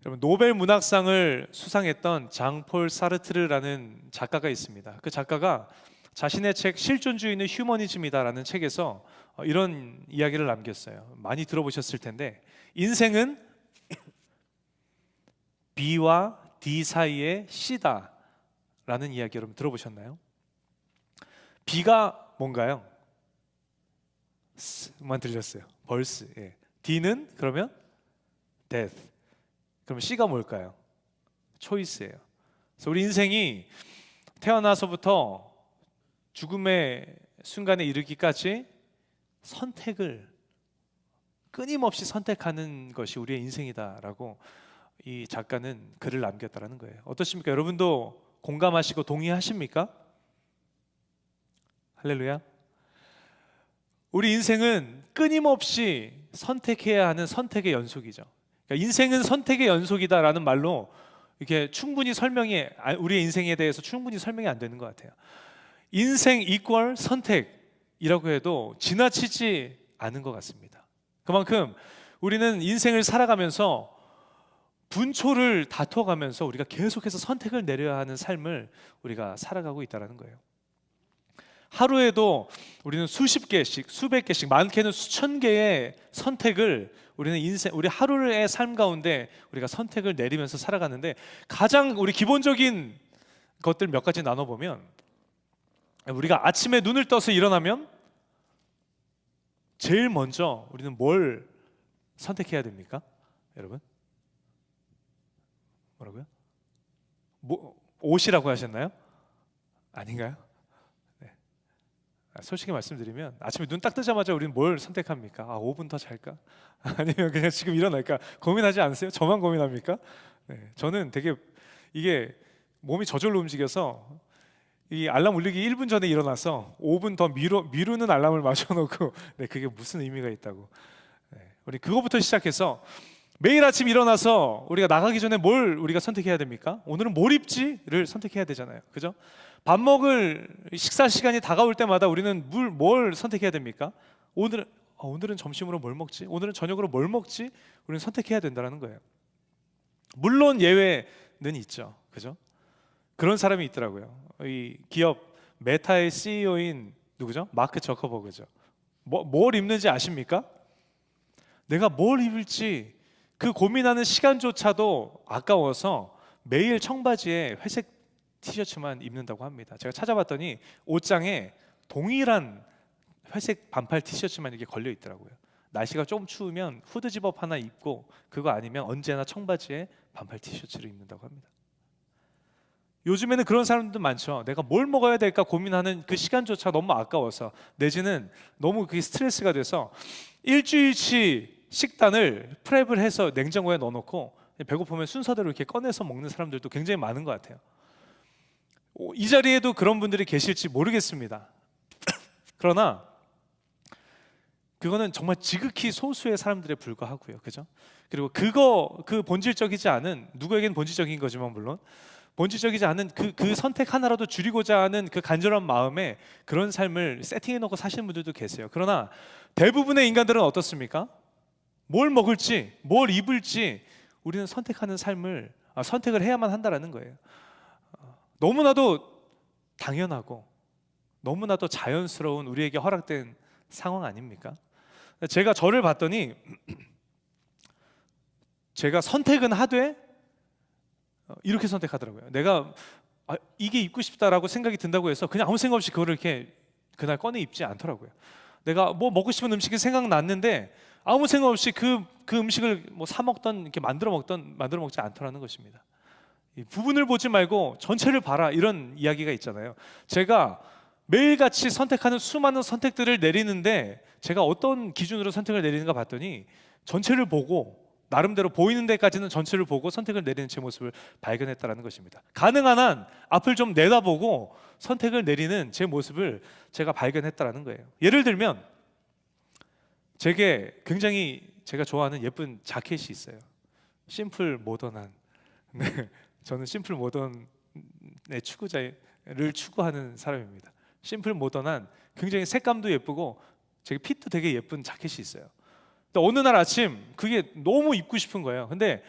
여러분, 노벨 문학상을 수상했던 장폴 사르트르라는 작가가 있습니다. 그 작가가 자신의 책 실존주의는 휴머니즘이다라는 책에서 이런 이야기를 남겼어요. 많이 들어보셨을 텐데, 인생은 B와 D 사이의 C다라는 이야기 여러분 들어보셨나요? B가 뭔가요? 만 들렸어요. 벌스. 예. D는 그러면 death. 그럼 C가 뭘까요? 초이스예요. 그래서 우리 인생이 태어나서부터 죽음의 순간에 이르기까지 선택을 끊임없이 선택하는 것이 우리의 인생이다라고 이 작가는 글을 남겼다라는 거예요. 어떻습니까? 여러분도 공감하시고 동의하십니까? 할렐루야. 우리 인생은 끊임없이 선택해야 하는 선택의 연속이죠. 그러니까 인생은 선택의 연속이다라는 말로 이렇게 충분히 우리의 인생에 대해서 충분히 설명이 안 되는 것 같아요. 인생 이퀄 선택이라고 해도 지나치지 않은 것 같습니다. 그만큼 우리는 인생을 살아가면서 분초를 다퉈가면서 우리가 계속해서 선택을 내려야 하는 삶을 우리가 살아가고 있다는 거예요. 하루에도 우리는 수십 개씩, 수백 개씩, 많게는 수천 개의 선택을 우리 하루의 삶 가운데 우리가 선택을 내리면서 살아가는데, 가장 우리 기본적인 것들 몇 가지 나눠보면, 우리가 아침에 눈을 떠서 일어나면 제일 먼저 우리는 뭘 선택해야 됩니까? 여러분? 뭐라고요? 옷이라고 하셨나요? 아닌가요? 솔직히 말씀드리면 아침에 눈 딱 뜨자마자 우리는 뭘 선택합니까? 5분 더 잘까? 아니면 그냥 지금 일어날까? 고민하지 않으세요? 저만 고민합니까? 네, 저는 되게 이게 몸이 저절로 움직여서 이 알람 울리기 1분 전에 일어나서 5분 더 미루는 알람을 맞춰놓고 네, 그게 무슨 의미가 있다고. 네, 우리 그거부터 시작해서 매일 아침 일어나서 우리가 나가기 전에 뭘 우리가 선택해야 됩니까? 오늘은 뭘 입지를 선택해야 되잖아요. 그죠? 밥 먹을 식사 시간이 다가올 때마다 우리는 뭘 선택해야 됩니까? 오늘은 점심으로 뭘 먹지? 오늘은 저녁으로 뭘 먹지? 우리는 선택해야 된다는 거예요. 물론 예외는 있죠. 그죠? 그런 사람이 있더라고요. 이 기업 메타의 CEO인 누구죠? 마크 저커버그죠. 뭘 입는지 아십니까? 내가 뭘 입을지 그 고민하는 시간조차도 아까워서 매일 청바지에 회색 티셔츠만 입는다고 합니다. 제가 찾아봤더니 옷장에 동일한 회색 반팔 티셔츠만 이렇게 걸려 있더라고요. 날씨가 좀 추우면 후드 집업 하나 입고, 그거 아니면 언제나 청바지에 반팔 티셔츠를 입는다고 합니다. 요즘에는 그런 사람들도 많죠. 내가 뭘 먹어야 될까 고민하는 그 시간조차 너무 아까워서, 내지는 너무 그게 스트레스가 돼서 일주일치 식단을 프랩을 해서 냉장고에 넣어놓고 배고프면 순서대로 이렇게 꺼내서 먹는 사람들도 굉장히 많은 것 같아요. 이 자리에도 그런 분들이 계실지 모르겠습니다. 그러나 그거는 정말 지극히 소수의 사람들에 불과하고요. 그죠? 그리고 그 본질적이지 않은, 누구에겐 본질적인 거지만 물론 본질적이지 않은 그 선택 하나라도 줄이고자 하는 그 간절한 마음에 그런 삶을 세팅해 놓고 사시는 분들도 계세요. 그러나 대부분의 인간들은 어떻습니까? 뭘 먹을지, 뭘 입을지 우리는 선택을 해야만 한다라는 거예요. 너무나도 당연하고 너무나도 자연스러운 우리에게 허락된 상황 아닙니까? 제가 저를 봤더니 제가 선택은 하되 이렇게 선택하더라고요. 내가 이게 입고 싶다라고 생각이 든다고 해서 그냥 아무 생각 없이 그거를 이렇게 그날 꺼내 입지 않더라고요. 내가 뭐 먹고 싶은 음식이 생각났는데 아무 생각 없이 그 음식을 뭐 사 먹던 이렇게 만들어 먹지 않더라는 것입니다. 이 부분을 보지 말고 전체를 봐라, 이런 이야기가 있잖아요. 제가 매일같이 선택하는 수많은 선택들을 내리는데 제가 어떤 기준으로 선택을 내리는가 봤더니 전체를 보고, 나름대로 보이는 데까지는 전체를 보고 선택을 내리는 제 모습을 발견했다는 것입니다. 가능한 한 앞을 좀 내다보고 선택을 내리는 제 모습을 제가 발견했다는 거예요. 예를 들면 제게 굉장히 제가 좋아하는 예쁜 자켓이 있어요. 심플 모던한. 네, 저는 심플 모던의 추구자를 추구하는 사람입니다. 심플 모던한, 굉장히 색감도 예쁘고 되게 핏도 되게 예쁜 자켓이 있어요. 근데 어느 날 아침 그게 너무 입고 싶은 거예요. 근데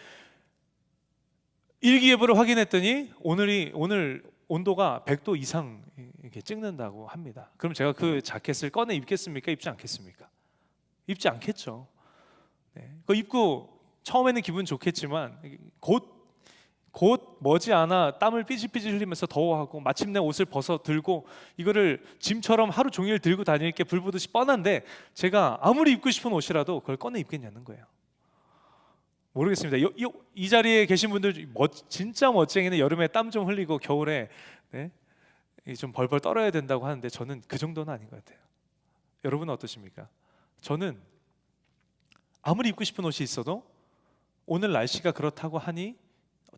일기예보를 확인했더니 오늘 온도가 100도 이상 이렇게 찍는다고 합니다. 그럼 제가 그 자켓을 꺼내 입겠습니까? 입지 않겠습니까? 입지 않겠죠. 네. 그거 입고 처음에는 기분 좋겠지만 곧 머지않아 땀을 삐질삐질 흘리면서 더워하고 마침내 옷을 벗어 들고 이거를 짐처럼 하루 종일 들고 다닐 게 불보듯이 뻔한데 제가 아무리 입고 싶은 옷이라도 그걸 꺼내 입겠냐는 거예요. 모르겠습니다. 이 자리에 계신 분들 진짜 멋쟁이는 여름에 땀 좀 흘리고 겨울에 네? 좀 벌벌 떨어야 된다고 하는데 저는 그 정도는 아닌 것 같아요. 여러분은 어떠십니까? 저는 아무리 입고 싶은 옷이 있어도 오늘 날씨가 그렇다고 하니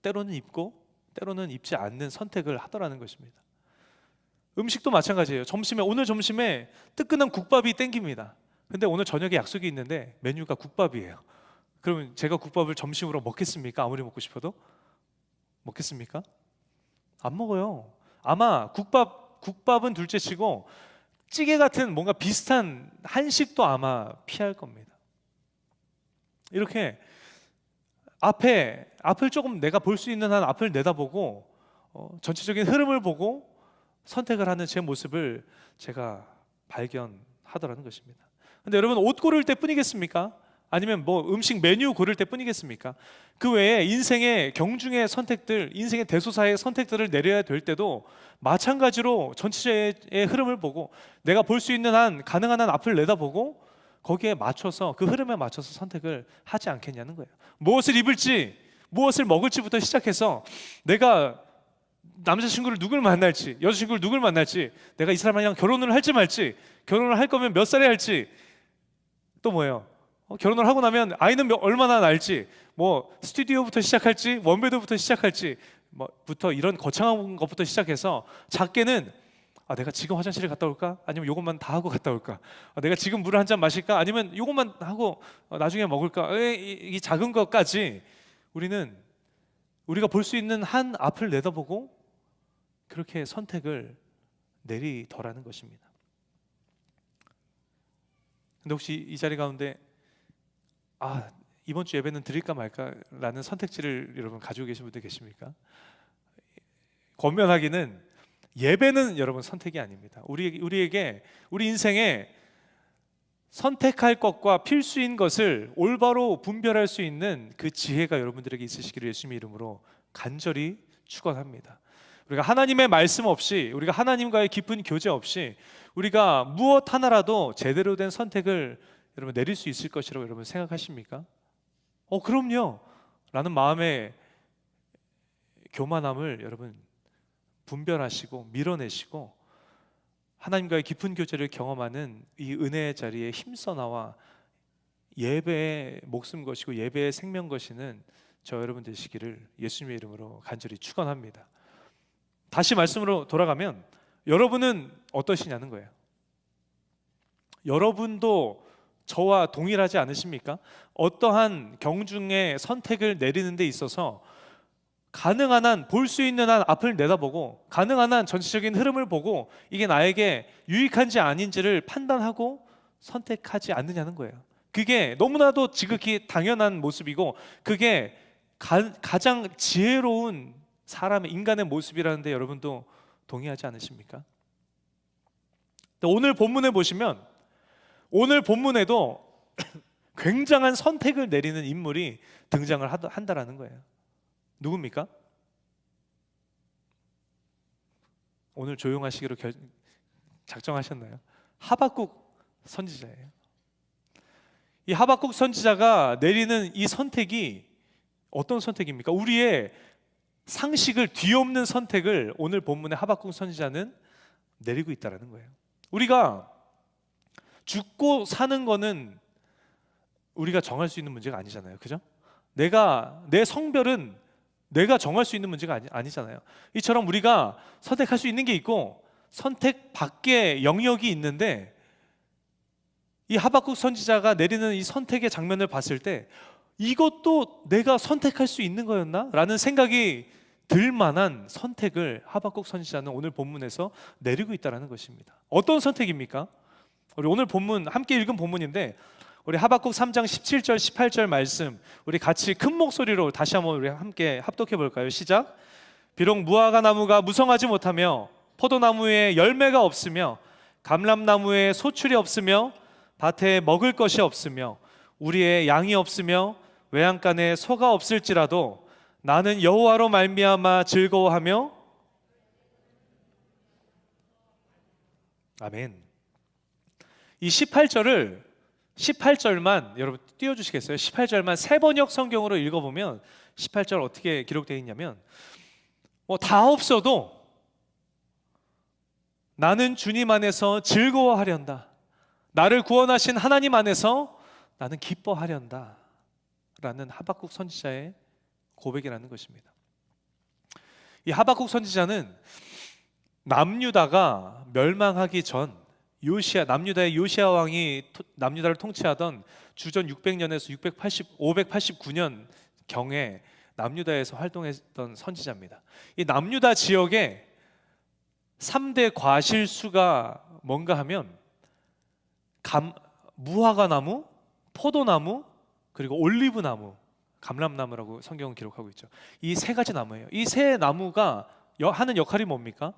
때로는 입고 때로는 입지 않는 선택을 하더라는 것입니다. 음식도 마찬가지예요. 오늘 점심에 뜨끈한 국밥이 땡깁니다. 근데 오늘 저녁에 약속이 있는데 메뉴가 국밥이에요. 그러면 제가 국밥을 점심으로 먹겠습니까? 아무리 먹고 싶어도? 먹겠습니까? 안 먹어요. 아마 국밥은 둘째치고 찌개 같은 뭔가 비슷한 한식도 아마 피할 겁니다. 이렇게 앞을 조금 내가 볼 수 있는 한 앞을 내다보고 전체적인 흐름을 보고 선택을 하는 제 모습을 제가 발견하더라는 것입니다. 근데 여러분, 옷 고를 때 뿐이겠습니까? 아니면 뭐 음식 메뉴 고를 때 뿐이겠습니까? 그 외에 인생의 경중의 선택들, 인생의 대소사의 선택들을 내려야 될 때도 마찬가지로 전체의 흐름을 보고 내가 볼 수 있는 한 가능한 한 앞을 내다보고 거기에 맞춰서 그 흐름에 맞춰서 선택을 하지 않겠냐는 거예요. 무엇을 입을지, 무엇을 먹을지부터 시작해서 내가 남자친구를 누굴 만날지, 여자친구를 누굴 만날지, 내가 이 사람이랑 결혼을 할지 말지, 결혼을 할 거면 몇 살에 할지, 또 뭐예요? 결혼을 하고 나면 아이는 얼마나 날지, 뭐 스튜디오부터 시작할지, 원베드부터 시작할지, 뭐부터 이런 거창한 것부터 시작해서 작게는 내가 지금 화장실에 갔다 올까? 아니면 이것만 다 하고 갔다 올까? 내가 지금 물을 한 잔 마실까? 아니면 이것만 하고 나중에 먹을까? 이 작은 것까지 우리가 볼 수 있는 한 앞을 내다보고 그렇게 선택을 내리더라는 것입니다. 근데 혹시 이 자리 가운데 이번 주 예배는 드릴까 말까라는 선택지를 여러분 가지고 계신 분들 계십니까? 권면하기는 예배는 여러분 선택이 아닙니다. 우리 인생에 선택할 것과 필수인 것을 올바로 분별할 수 있는 그 지혜가 여러분들에게 있으시기를 예수님의 이름으로 간절히 축원합니다. 우리가 하나님의 말씀 없이, 우리가 하나님과의 깊은 교제 없이 우리가 무엇 하나라도 제대로 된 선택을 여러분 내릴 수 있을 것이라고 여러분 생각하십니까? 그럼요 라는 마음의 교만함을 여러분 분별하시고 밀어내시고 하나님과의 깊은 교제를 경험하는 이 은혜의 자리에 힘써 나와 예배의 목숨 것이고 예배의 생명 것이는 저 여러분 되시기를 예수님의 이름으로 간절히 축원합니다. 다시 말씀으로 돌아가면 여러분은 어떠시냐는 거예요. 여러분도 저와 동일하지 않으십니까? 어떠한 경중의 선택을 내리는 데 있어서 가능한 한 볼 수 있는 한 앞을 내다보고 가능한 한 전체적인 흐름을 보고 이게 나에게 유익한지 아닌지를 판단하고 선택하지 않느냐는 거예요. 그게 너무나도 지극히 당연한 모습이고 그게 가장 지혜로운 인간의 모습이라는데 여러분도 동의하지 않으십니까? 오늘 본문에 보시면 오늘 본문에도 굉장한 선택을 내리는 인물이 등장을 한다라는 거예요. 누굽니까? 오늘 조용하시기로 작정하셨나요? 하박국 선지자예요. 이 하박국 선지자가 내리는 이 선택이 어떤 선택입니까? 우리의 상식을 뒤엎는 선택을 오늘 본문의 하박국 선지자는 내리고 있다는 거예요. 우리가 죽고 사는 거는 우리가 정할 수 있는 문제가 아니잖아요. 그죠? 내 성별은 내가 정할 수 있는 문제가 아니잖아요. 이처럼 우리가 선택할 수 있는 게 있고 선택 밖의 영역이 있는데 이 하박국 선지자가 내리는 이 선택의 장면을 봤을 때 이것도 내가 선택할 수 있는 거였나? 라는 생각이 들 만한 선택을 하박국 선지자는 오늘 본문에서 내리고 있다는 것입니다. 어떤 선택입니까? 우리 오늘 본문 함께 읽은 본문인데 우리 하박국 3장 17절 18절 말씀 우리 같이 큰 목소리로 다시 한번 우리 함께 합독해 볼까요? 시작. 비록 무화과 나무가 무성하지 못하며 포도나무에 열매가 없으며 감람나무에 소출이 없으며 밭에 먹을 것이 없으며 우리의 양이 없으며 외양간에 소가 없을지라도 나는 여호와로 말미암아 즐거워하며 아멘. 이 18절만 여러분 띄워주시겠어요? 18절만 세번역 성경으로 읽어보면 18절 어떻게 기록되어 있냐면 다 없어도 나는 주님 안에서 즐거워하련다. 나를 구원하신 하나님 안에서 나는 기뻐하련다 라는 하박국 선지자의 고백이라는 것입니다. 이 하박국 선지자는 남유다가 멸망하기 전 남유다의 요시야 왕이 남유다를 통치하던 주전 600년에서 589년 경에 남유다에서 활동했던 선지자입니다. 이 남유다 지역에 3대 과실수가 뭔가 하면 무화과 나무, 포도나무, 그리고 올리브나무, 감람나무라고 성경은 기록하고 있죠. 이 세 가지 나무예요. 이 세 나무가 하는 역할이 뭡니까?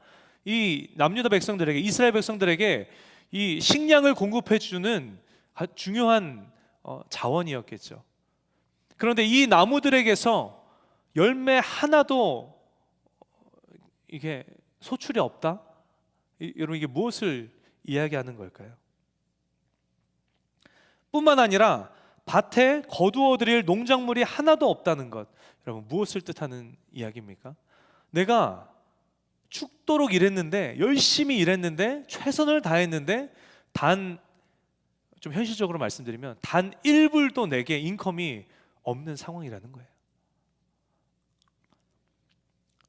이 남유다 백성들에게, 이스라엘 백성들에게 이 식량을 공급해 주는 중요한 자원이었겠죠. 그런데 이 나무들에게서 열매 하나도 이게 소출이 없다? 여러분 이게 무엇을 이야기하는 걸까요? 뿐만 아니라 밭에 거두어 드릴 농작물이 하나도 없다는 것, 여러분 무엇을 뜻하는 이야기입니까? 내가 죽도록 일했는데, 열심히 일했는데, 최선을 다했는데 좀 현실적으로 말씀드리면 단 1불도 내게 인컴이 없는 상황이라는 거예요.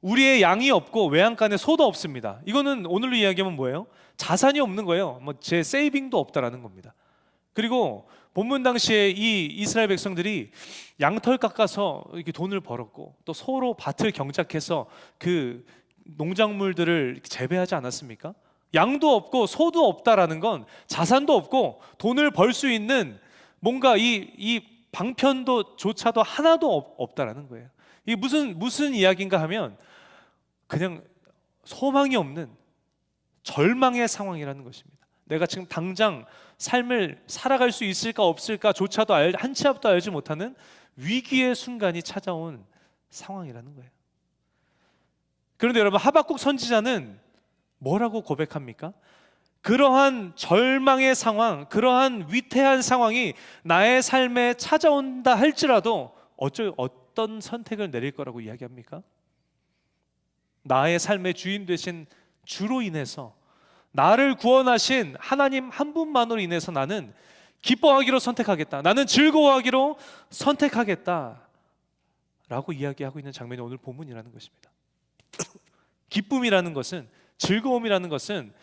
우리의 양이 없고 외양간에 소도 없습니다. 이거는 오늘로 이야기하면 뭐예요? 자산이 없는 거예요. 제 세이빙도 없다라는 겁니다. 그리고 본문 당시에 이 이스라엘 백성들이 양털 깎아서 이렇게 돈을 벌었고 또 소로 밭을 경작해서 그 농작물들을 재배하지 않았습니까? 양도 없고 소도 없다라는 건 자산도 없고 돈을 벌 수 있는 뭔가 이 방편도조차도 하나도 없다라는 거예요. 이게 무슨 이야기인가 하면 그냥 소망이 없는 절망의 상황이라는 것입니다. 내가 지금 당장 삶을 살아갈 수 있을까 없을까 조차도 한 치 앞도 알지 못하는 위기의 순간이 찾아온 상황이라는 거예요. 그런데 여러분 하박국 선지자는 뭐라고 고백합니까? 그러한 절망의 상황, 그러한 위태한 상황이 나의 삶에 찾아온다 할지라도 어떤 선택을 내릴 거라고 이야기합니까? 나의 삶의 주인 되신 주로 인해서, 나를 구원하신 하나님 한 분만으로 인해서 나는 기뻐하기로 선택하겠다, 나는 즐거워하기로 선택하겠다 라고 이야기하고 있는 장면이 오늘 본문이라는 것입니다. 기쁨이라는 것은, 즐거움이라는 것은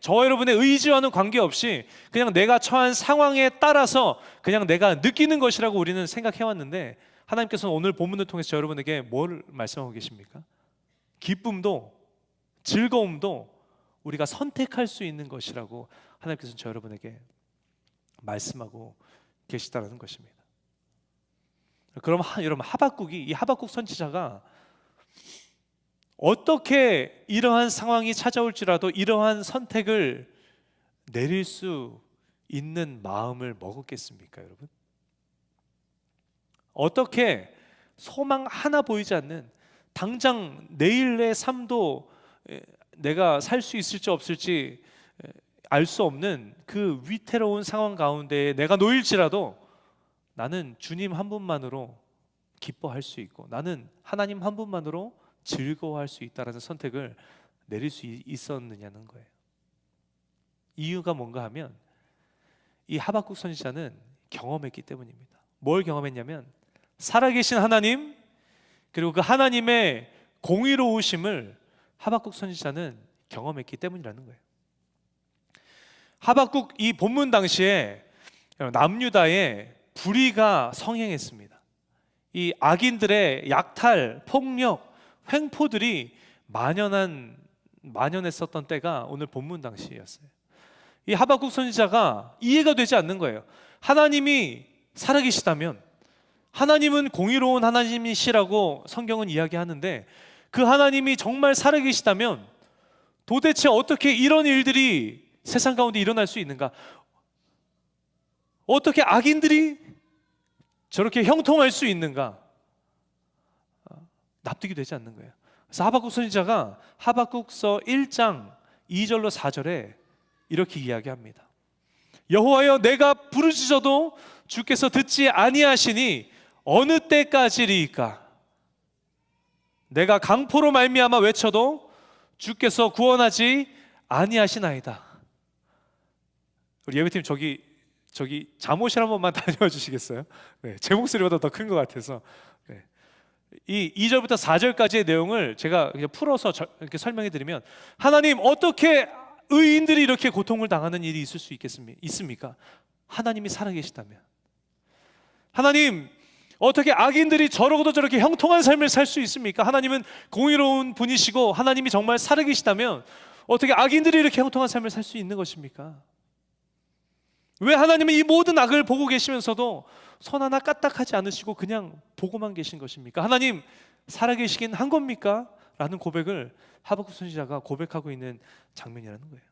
저 여러분의 의지와는 관계없이 그냥 내가 처한 상황에 따라서 그냥 내가 느끼는 것이라고 우리는 생각해왔는데, 하나님께서는 오늘 본문을 통해서 여러분에게 뭘 말씀하고 계십니까? 기쁨도 즐거움도 우리가 선택할 수 있는 것이라고 하나님께서는 저 여러분에게 말씀하고 계시다는 것입니다. 그럼 여러분 이 하박국 선지자가 어떻게 이러한 상황이 찾아올지라도 이러한 선택을 내릴 수 있는 마음을 먹었겠습니까, 여러분? 어떻게 소망 하나 보이지 않는, 당장 내일의 삶도 내가 살 수 있을지 없을지 알 수 없는 그 위태로운 상황 가운데 내가 놓일지라도 나는 주님 한 분만으로 기뻐할 수 있고 나는 하나님 한 분만으로 즐거워할 수 있다라는 선택을 내릴 수 있었느냐는 거예요. 이유가 뭔가 하면 이 하박국 선지자는 경험했기 때문입니다. 뭘 경험했냐면 살아계신 하나님, 그리고 그 하나님의 공의로우심을 하박국 선지자는 경험했기 때문이라는 거예요. 하박국 이 본문 당시에 남유다에 불의가 성행했습니다. 이 악인들의 약탈, 폭력, 횡포들이 만연했었던 때가 오늘 본문 당시였어요. 이 하박국 선지자가 이해가 되지 않는 거예요. 하나님이 살아계시다면, 하나님은 공의로운 하나님이시라고 성경은 이야기하는데, 그 하나님이 정말 살아계시다면 도대체 어떻게 이런 일들이 세상 가운데 일어날 수 있는가? 어떻게 악인들이 저렇게 형통할 수 있는가? 납득이 되지 않는 거예요. 그래서 하박국 선지자가 하박국서 1장 2절로 4절에 이렇게 이야기합니다. 여호와여, 내가 부르짖어도 주께서 듣지 아니하시니 어느 때까지리이까? 내가 강포로 말미암아 외쳐도 주께서 구원하지 아니하시나이다. 우리 예배팀 저기 잠옷실 한 번만 다녀와 주시겠어요? 네, 제 목소리보다 더 큰 것 같아서. 네. 이 2절부터 4절까지의 내용을 제가 그냥 풀어서 이렇게 설명해 드리면, 하나님, 어떻게 의인들이 이렇게 고통을 당하는 일이 있을 수 있습니까? 하나님이 살아계시다면. 하나님, 어떻게 악인들이 저러고도 저렇게 형통한 삶을 살 수 있습니까? 하나님은 공의로운 분이시고 하나님이 정말 살아계시다면 어떻게 악인들이 이렇게 형통한 삶을 살 수 있는 것입니까? 왜 하나님은 이 모든 악을 보고 계시면서도 손 하나 까딱하지 않으시고 그냥 보고만 계신 것입니까? 하나님, 살아계시긴 한 겁니까? 라는 고백을 하박국 선지자가 고백하고 있는 장면이라는 거예요.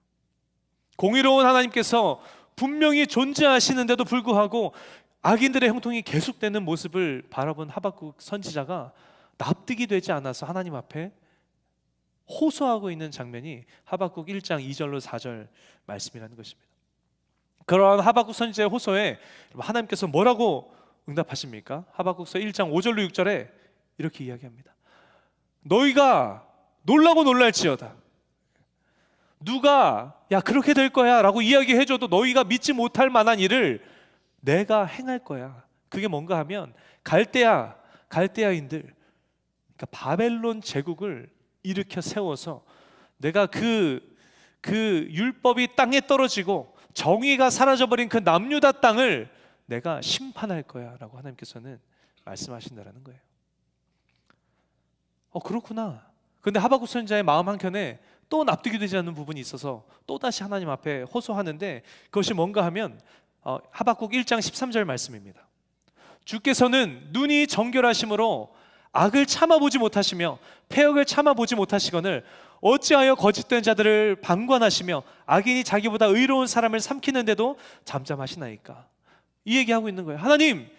공의로운 하나님께서 분명히 존재하시는데도 불구하고 악인들의 형통이 계속되는 모습을 바라본 하박국 선지자가 납득이 되지 않아서 하나님 앞에 호소하고 있는 장면이 하박국 1장 2절로 4절 말씀이라는 것입니다. 그러한 하박국 선지자의 호소에 하나님께서 뭐라고 응답하십니까? 하박국서 1장 5절로 6절에 이렇게 이야기합니다. 너희가 놀라고 놀랄지어다. 누가 야 그렇게 될 거야 라고 이야기해줘도 너희가 믿지 못할 만한 일을 내가 행할 거야. 그게 뭔가 하면 갈대아인들, 그러니까 바벨론 제국을 일으켜 세워서 내가 그 율법이 땅에 떨어지고 정의가 사라져버린 그 남유다 땅을 내가 심판할 거야 라고 하나님께서는 말씀하신다라는 거예요. 그렇구나. 근데 하박국 선지자의 마음 한켠에 또 납득이 되지 않는 부분이 있어서 또다시 하나님 앞에 호소하는데, 그것이 뭔가 하면 하박국 1장 13절 말씀입니다. 주께서는 눈이 정결하심으로 악을 참아보지 못하시며 패역을 참아보지 못하시거늘 어찌하여 거짓된 자들을 방관하시며 악인이 자기보다 의로운 사람을 삼키는데도 잠잠하시나이까? 이 얘기하고 있는 거예요. 하나님,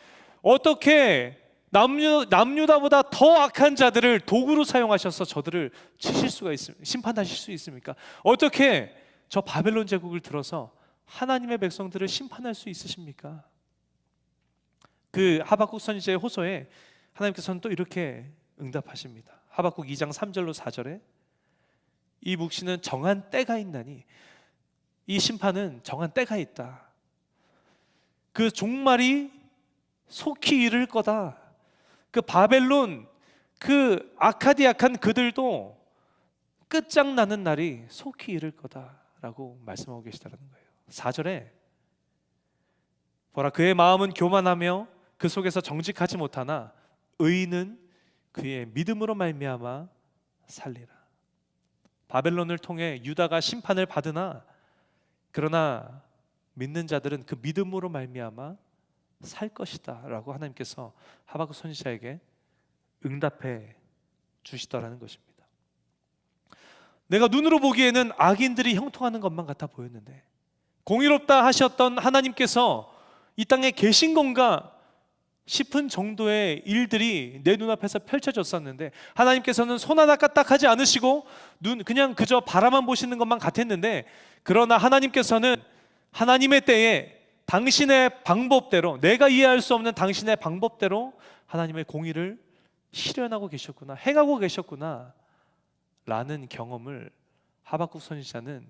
어떻게 남유다보다 더 악한 자들을 도구로 사용하셔서 저들을 치실 수가 있습니까? 심판하실 수 있습니까? 어떻게 저 바벨론 제국을 들어서 하나님의 백성들을 심판할 수 있으십니까? 그 하박국 선지자의 호소에 하나님께서는 또 이렇게 응답하십니다. 하박국 2장 3절로 4절에 이 묵시는 정한 때가 있나니, 이 심판은 정한 때가 있다. 그 종말이 속히 이를 거다. 그 바벨론, 그 악한 그들도 끝장나는 날이 속히 이를 거다라고 말씀하고 계시다는 거예요. 4절에 보라, 그의 마음은 교만하며 그 속에서 정직하지 못하나 의인은 그의 믿음으로 말미암아 살리라. 바벨론을 통해 유다가 심판을 받으나 그러나 믿는 자들은 그 믿음으로 말미암아 살 것이다 라고 하나님께서 하박국 선지자에게 응답해 주시더라는 것입니다. 내가 눈으로 보기에는 악인들이 형통하는 것만 같아 보였는데, 공의롭다 하셨던 하나님께서 이 땅에 계신 건가 싶은 정도의 일들이 내 눈앞에서 펼쳐졌었는데, 하나님께서는 손 하나 까딱하지 않으시고 그냥 그저 바라만 보시는 것만 같았는데, 그러나 하나님께서는 하나님의 때에 당신의 방법대로, 내가 이해할 수 없는 당신의 방법대로 하나님의 공의를 실현하고 계셨구나, 행하고 계셨구나 라는 경험을 하박국 선지자는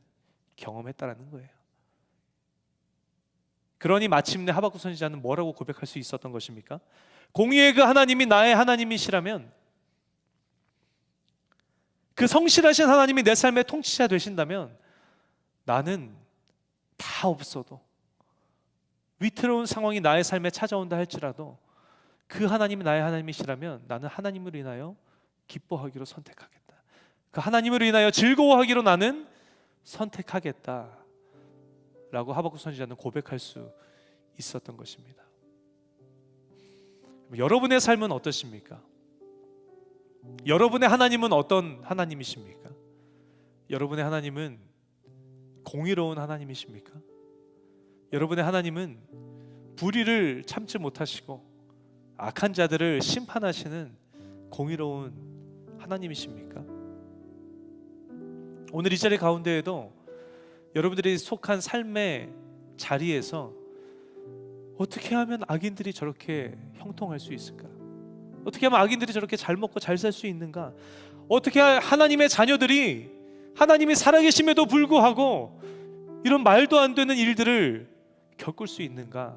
경험했다라는 거예요. 그러니 마침내 하박국 선지자는 뭐라고 고백할 수 있었던 것입니까? 공의의 그 하나님이 나의 하나님이시라면, 그 성실하신 하나님이 내 삶의 통치자 되신다면 나는 다 없어도, 위태로운 상황이 나의 삶에 찾아온다 할지라도 그 하나님이 나의 하나님이시라면 나는 하나님을 인하여 기뻐하기로 선택하겠다. 그 하나님을 인하여 즐거워하기로 나는 선택하겠다 라고 하박국 선지자는 고백할 수 있었던 것입니다. 여러분의 삶은 어떠십니까? 여러분의 하나님은 어떤 하나님이십니까? 여러분의 하나님은 공의로운 하나님이십니까? 여러분의 하나님은 불의를 참지 못하시고 악한 자들을 심판하시는 공의로운 하나님이십니까? 오늘 이 자리 가운데에도 여러분들이 속한 삶의 자리에서 어떻게 하면 악인들이 저렇게 형통할 수 있을까? 어떻게 하면 악인들이 저렇게 잘 먹고 잘 살 수 있는가? 어떻게 하나님의 자녀들이 하나님이 살아계심에도 불구하고 이런 말도 안 되는 일들을 겪을 수 있는가?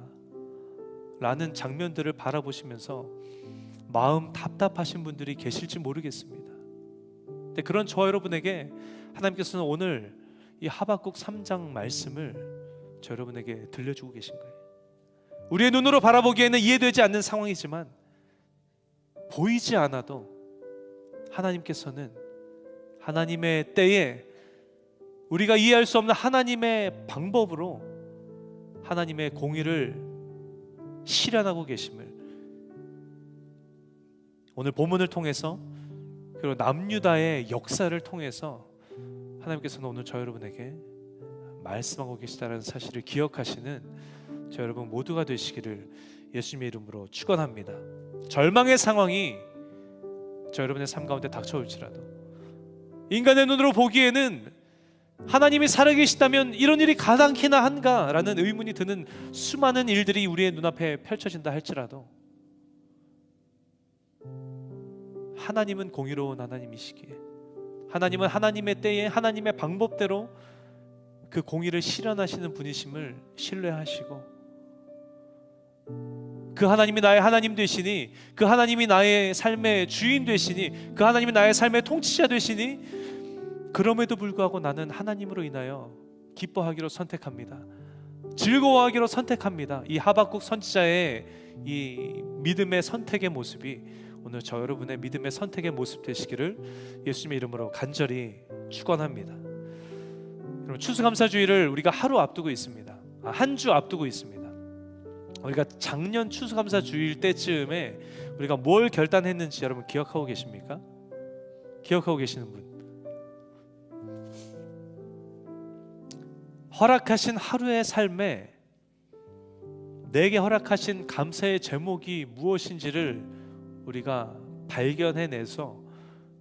라는 장면들을 바라보시면서 마음 답답하신 분들이 계실지 모르겠습니다. 근데 그런 저와 여러분에게 하나님께서는 오늘 이 하박국 3장 말씀을 저 여러분에게 들려주고 계신 거예요. 우리의 눈으로 바라보기에는 이해되지 않는 상황이지만 보이지 않아도 하나님께서는 하나님의 때에 우리가 이해할 수 없는 하나님의 방법으로 하나님의 공의를 실현하고 계심을 오늘 본문을 통해서 그리고 남유다의 역사를 통해서 하나님께서는 오늘 저 여러분에게 말씀하고 계시다는 사실을 기억하시는 저 여러분 모두가 되시기를 예수님의 이름으로 축원합니다. 절망의 상황이 저 여러분의 삶 가운데 닥쳐올지라도 인간의 눈으로 보기에는 하나님이 살아계시다면 이런 일이 가당키나 한가라는 의문이 드는 수많은 일들이 우리의 눈앞에 펼쳐진다 할지라도 하나님은 공의로운 하나님이시기에 하나님은 하나님의 때에 하나님의 방법대로 그 공의를 실현하시는 분이심을 신뢰하시고 그 하나님이 나의 하나님 되시니 그 하나님이 나의 삶의 주인 되시니 그 하나님이 나의 삶의 통치자 되시니 그럼에도 불구하고 나는 하나님으로 인하여 기뻐하기로 선택합니다. 즐거워하기로 선택합니다. 이 하박국 선지자의 이 믿음의 선택의 모습이 오늘 저 여러분의 믿음의 선택의 모습 되시기를 예수님의 이름으로 간절히 축원합니다. 여러분 추수감사주의를 우리가 하루 앞두고 있습니다. 한 주 앞두고 있습니다. 우리가 작년 추수감사주일 때쯤에 우리가 뭘 결단했는지 여러분 기억하고 계십니까? 기억하고 계시는 분? 허락하신 하루의 삶에 내게 허락하신 감사의 제목이 무엇인지를 우리가 발견해내서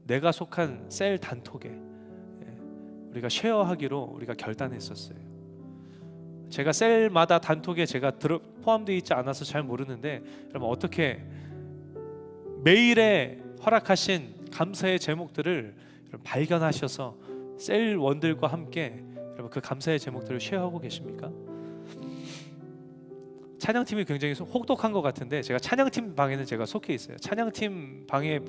내가 속한 셀 단톡에 우리가 쉐어하기로 우리가 결단했었어요. 제가 셀마다 단톡에 제가 포함되어 있지 않아서 잘 모르는데 여러분 어떻게 매일에 허락하신 감사의 제목들을 발견하셔서 셀원들과 함께 여러분 그 감사의 제목들을 쉐어하고 계십니까? 찬양팀이 굉장히 혹독한 것 같은데 제가 찬양팀 방에는 제가 속해 있어요. 찬양팀 방에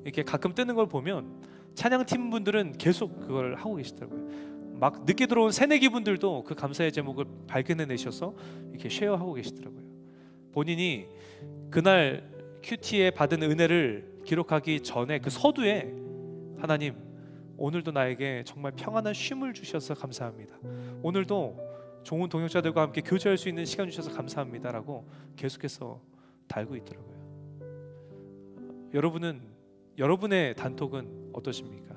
이렇게 가끔 뜨는 걸 보면 찬양팀 분들은 계속 그걸 하고 계시더라고요. 막 늦게 들어온 새내기 분들도 그 감사의 제목을 발견해내셔서 이렇게 쉐어하고 계시더라고요. 본인이 그날 큐티에 받은 은혜를 기록하기 전에 그 서두에 하나님 오늘도 나에게 정말 평안한 쉼을 주셔서 감사합니다. 오늘도 좋은 동역자들과 함께 교제할 수 있는 시간 주셔서 감사합니다라고 계속해서 달고 있더라고요. 여러분은 여러분의 단톡은 어떠십니까?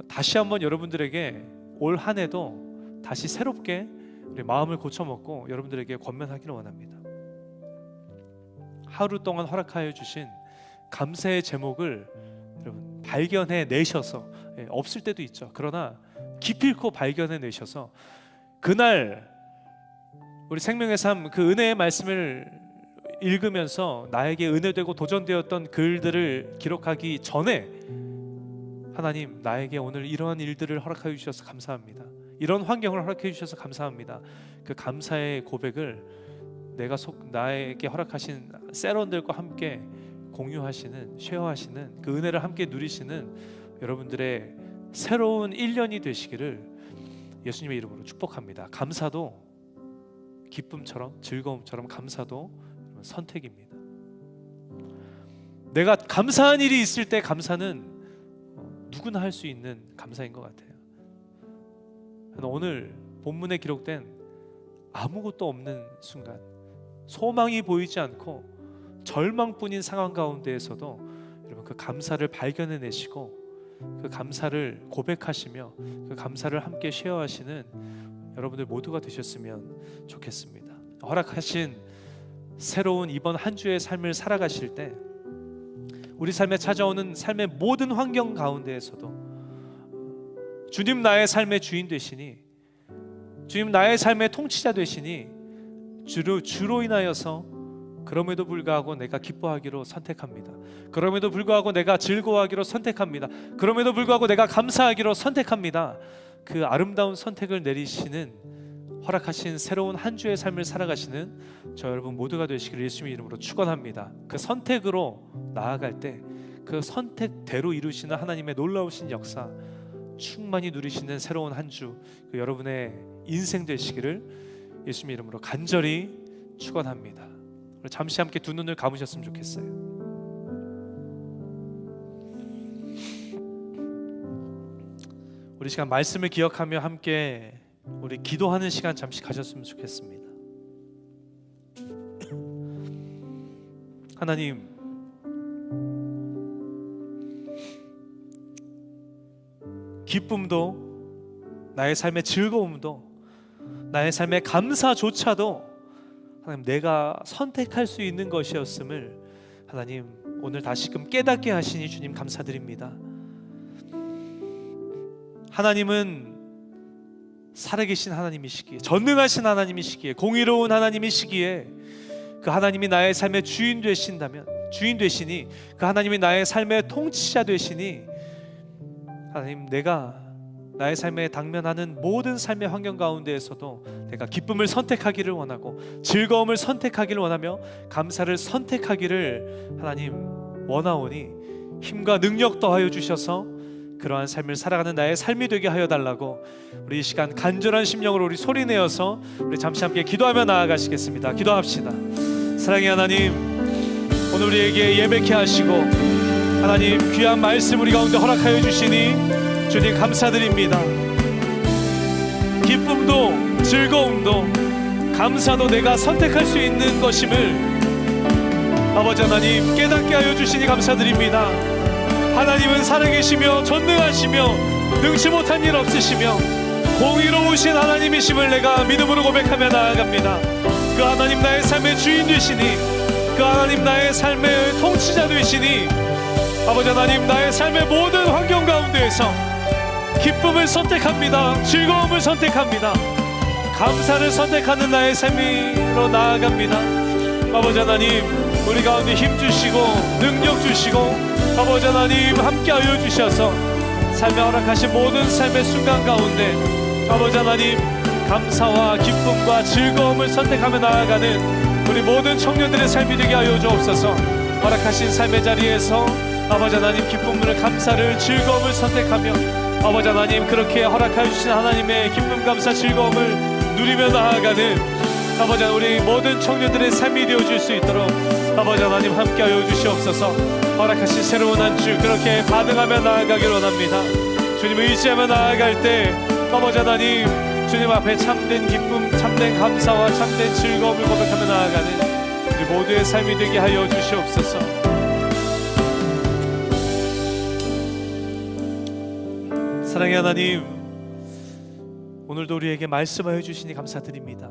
다시 한번 여러분들에게 올 한 해도 다시 새롭게 우리 마음을 고쳐먹고 여러분들에게 권면하기를 원합니다. 하루 동안 허락하여 주신 감사의 제목을 여러분 발견해 내셔서 없을 때도 있죠. 그러나 기필코 발견해 내셔서 그날 우리 생명의 삶 그 은혜의 말씀을 읽으면서 나에게 은혜되고 도전되었던 글들을 기록하기 전에 하나님 나에게 오늘 이러한 일들을 허락하여 주셔서 감사합니다. 이런 환경을 허락해 주셔서 감사합니다. 그 감사의 고백을 나에게 허락하신 셀원들과 함께 공유하시는 쉐어하시는 그 은혜를 함께 누리시는 여러분들의 새로운 1년이 되시기를 예수님의 이름으로 축복합니다. 감사도 기쁨처럼 즐거움처럼 감사도 선택입니다. 내가 감사한 일이 있을 때 감사는 누구나 할 수 있는 감사인 것 같아요. 오늘 본문에 기록된 아무것도 없는 순간, 소망이 보이지 않고 절망뿐인 상황 가운데에서도 여러분 그 감사를 발견해내시고 그 감사를 고백하시며 그 감사를 함께 쉐어하시는 여러분들 모두가 되셨으면 좋겠습니다. 허락하신 새로운 이번 한 주의 삶을 살아가실 때 우리 삶에 찾아오는 삶의 모든 환경 가운데에서도 주님 나의 삶의 주인 되시니, 주님 나의 삶의 통치자 되시니 주로 인하여서 그럼에도 불구하고 내가 기뻐하기로 선택합니다. 그럼에도 불구하고 내가 즐거워하기로 선택합니다. 그럼에도 불구하고 내가 감사하기로 선택합니다. 그 아름다운 선택을 내리시는, 허락하신 새로운 한 주의 삶을 살아가시는 저 여러분 모두가 되시기를 예수님의 이름으로 축원합니다. 그 선택으로 나아갈 때 그 선택대로 이루시는 하나님의 놀라우신 역사 충만히 누리시는 새로운 한 주, 그 여러분의 인생 되시기를 예수님의 이름으로 간절히 축원합니다. 잠시 함께 두 눈을 감으셨으면 좋겠어요. 우리 시간 말씀을 기억하며 함께 우리 기도하는 시간 잠시 가졌으면 좋겠습니다. 하나님, 기쁨도 나의 삶의 즐거움도 나의 삶의 감사조차도 하나님 내가 선택할 수 있는 것이었음을 하나님 오늘 다시금 깨닫게 하시니 주님 감사드립니다. 하나님은 살아계신 하나님이시기에, 전능하신 하나님이시기에, 공의로운 하나님이시기에 그 하나님이 나의 삶의 주인 되시니 그 하나님이 나의 삶의 통치자 되시니 하나님 내가 나의 삶에 당면하는 모든 삶의 환경 가운데에서도 내가 기쁨을 선택하기를 원하고 즐거움을 선택하기를 원하며 감사를 선택하기를 하나님 원하오니 힘과 능력 더하여 주셔서 그러한 삶을 살아가는 나의 삶이 되게 하여 달라고 우리 이 시간 간절한 심령으로 우리 소리내어서 우리 잠시 함께 기도하며 나아가시겠습니다. 기도합시다. 사랑의 하나님, 오늘 우리에게 예배케 하시고 하나님 귀한 말씀 우리 가운데 허락하여 주시니 주님 감사드립니다. 기쁨도 즐거움도 감사도 내가 선택할 수 있는 것임을 아버지 하나님 깨닫게 하여 주시니 감사드립니다. 하나님은 살아계시며 전능하시며 능치 못한 일 없으시며 공의로우신 하나님이심을 내가 믿음으로 고백하며 나아갑니다. 그 하나님 나의 삶의 주인 되시니, 그 하나님 나의 삶의 통치자 되시니 아버지 하나님 나의 삶의 모든 환경 가운데에서 기쁨을 선택합니다. 즐거움을 선택합니다. 감사를 선택하는 나의 삶으로 나아갑니다. 아버지 하나님 우리 가운데 힘 주시고 능력 주시고 아버지 하나님 함께하여 주셔서 삶에 허락하신 모든 삶의 순간 가운데 아버지 하나님 감사와 기쁨과 즐거움을 선택하며 나아가는 우리 모든 청년들의 삶이 되게 하여 주옵소서. 허락하신 삶의 자리에서 아버지 하나님 기쁨을, 감사를, 즐거움을 선택하며 아버지 하나님 그렇게 허락하여 주신 하나님의 기쁨, 감사, 즐거움을 누리며 나아가는 아버지 하나님 우리 모든 청년들의 삶이 되어줄 수 있도록 아버지 하나님 함께하여 주시옵소서. 허락하신 새로운 한 주 그렇게 반응하며 나아가기를 원합니다. 주님을 의지하며 나아갈 때 아버지 하나님 주님 앞에 참된 기쁨, 참된 감사와 참된 즐거움을 고백하며 나아가는 우리 모두의 삶이 되게 하여 주시옵소서. 사랑의 하나님, 오늘도 우리에게 말씀하여 주시니 감사드립니다.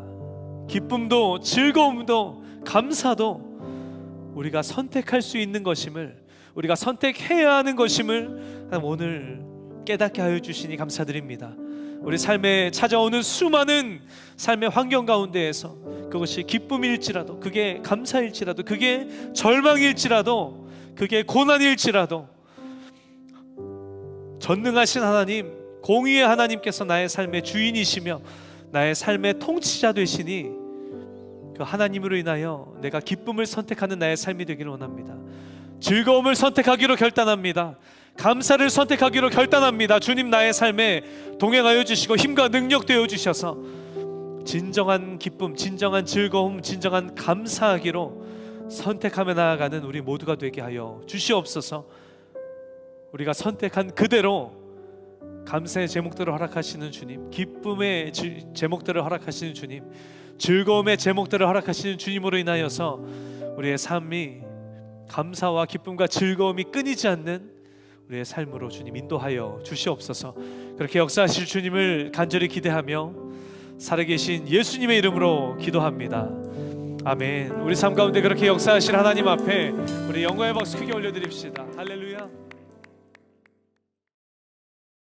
기쁨도 즐거움도 감사도 우리가 선택할 수 있는 것임을, 우리가 선택해야 하는 것임을 오늘 깨닫게 하여 주시니 감사드립니다. 우리 삶에 찾아오는 수많은 삶의 환경 가운데에서 그것이 기쁨일지라도, 그게 감사일지라도, 그게 절망일지라도, 그게 고난일지라도 전능하신 하나님, 공의의 하나님께서 나의 삶의 주인이시며 나의 삶의 통치자 되시니 그 하나님으로 인하여 내가 기쁨을 선택하는 나의 삶이 되기를 원합니다. 즐거움을 선택하기로 결단합니다. 감사를 선택하기로 결단합니다. 주님 나의 삶에 동행하여 주시고 힘과 능력 되어 주셔서 진정한 기쁨, 진정한 즐거움, 진정한 감사하기로 선택하며 나아가는 우리 모두가 되게 하여 주시옵소서. 우리가 선택한 그대로 감사의 제목들을 허락하시는 주님, 기쁨의 제목들을 허락하시는 주님, 즐거움의 제목들을 허락하시는 주님으로 인하여서 우리의 삶이 감사와 기쁨과 즐거움이 끊이지 않는 우리의 삶으로 주님 인도하여 주시옵소서. 그렇게 역사하실 주님을 간절히 기대하며 살아계신 예수님의 이름으로 기도합니다. 아멘. 우리 삶 가운데 그렇게 역사하실 하나님 앞에 우리 영광의 박수 크게 올려드립시다. 할렐루야.